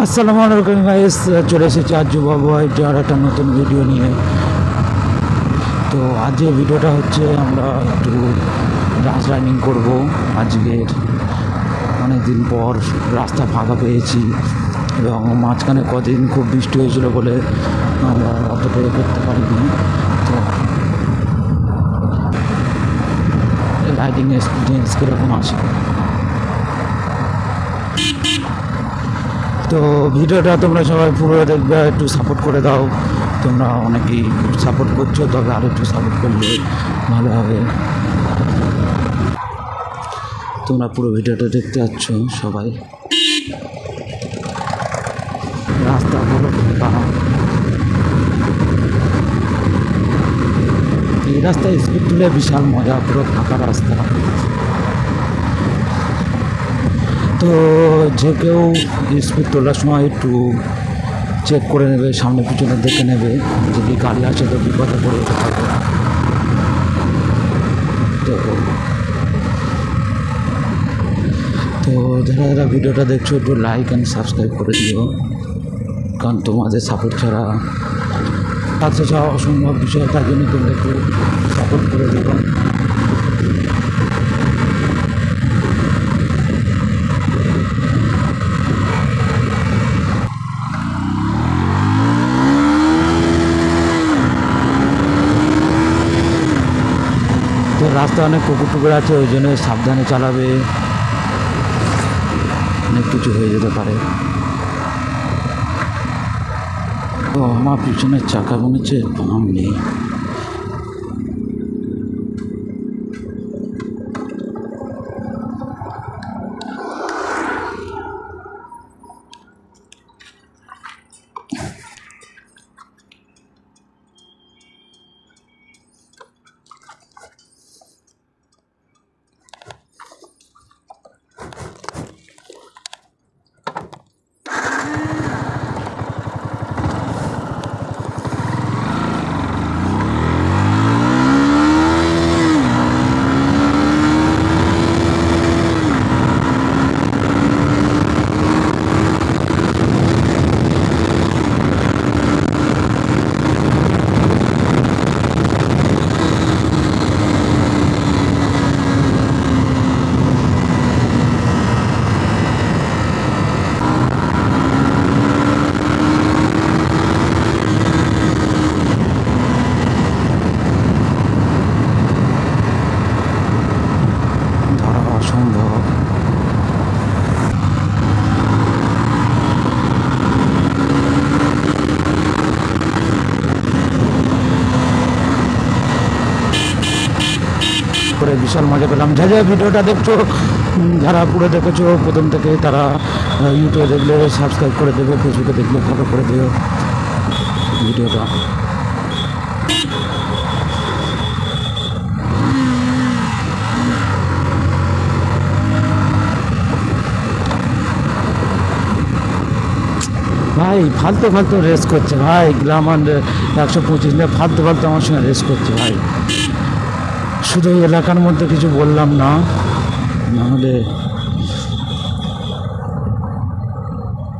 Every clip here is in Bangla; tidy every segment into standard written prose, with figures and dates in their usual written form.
আসসালামু আলাইকুম গাইস, চলে এসেছি আজ যুবাবহার একটা নতুন ভিডিও নিয়ে। তো আজকের ভিডিওটা হচ্ছে আমরা একটু রাস রাইডিং করবো। আজকের অনেক দিন পর রাস্তা ফাঁকা পেয়েছি এবং মাঝখানে কদিন খুব বৃষ্টি হয়েছিল বলে আমরা অতটা করতে পারিনি। তো রাইডিং এক্সপিরিয়েন্স কীরকম আছে, তো ভিডিওটা তোমরা সবাই পুরো দেখবে, একটু সাপোর্ট করে দাও। তোমরা অনেকেই সাপোর্ট করছো, তবে আর একটু সাপোর্ট করলে ভালো হবে। তোমরা পুরো ভিডিওটা দেখতে পাচ্ছ সবাই। রাস্তা পুরো ফাঁকা, এই রাস্তায় স্পিড তুলে বিশাল মজা, পুরো ফাঁকা রাস্তা। তো যে কেউ স্পিড তোলার সময় একটু চেক করে নেবে, সামনে পিছনে দেখে নেবে, যদি গাড়ি আছে তো বিপদে পড়ে যেতে পারবে। তো যারা যারা ভিডিওটা দেখছো একটু লাইক অ্যান্ড সাবস্ক্রাইব করে দিও, কারণ তোমাদের সাপোর্ট ছাড়া কাছে যাওয়া অসম্ভব বিষয়, তার জন্য তোমরা একটু সাপোর্ট করে দিও। তো রাস্তা অনেক কুকুর টুকুর আছে, ওই জন্য সাবধানে চালাবে, অনেক কিছু হয়ে যেতে পারে। তো আমার পিছনের চাকা মনে হচ্ছে পাম্প নেই। অসম্ভব। করে বিশাল মজা পেলাম। যা যা ভিডিওটা দেখছো, যারা পুরো দেখেছো প্রথম থেকে, তারা ইউটিউবে দেখলে সাবস্ক্রাইব করে দেবে, ফেসবুকে দেখলে ফলো করে দিও ভিডিওটা। ভাই ফালতু ফালতু রেস করছে ভাই, গ্লামার 125 নিয়ে ফালতু ফালতু আমার সঙ্গে রেস করছে ভাই। শুধু এই এলাকার মধ্যে কিছু বললাম না, নাহলে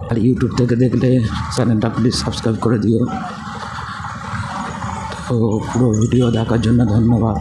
আর ইউটিউব থেকে দেখলে চ্যানেলটা প্লিজ সাবস্ক্রাইব করে দিও। তো পুরো ভিডিও দেখার জন্য ধন্যবাদ।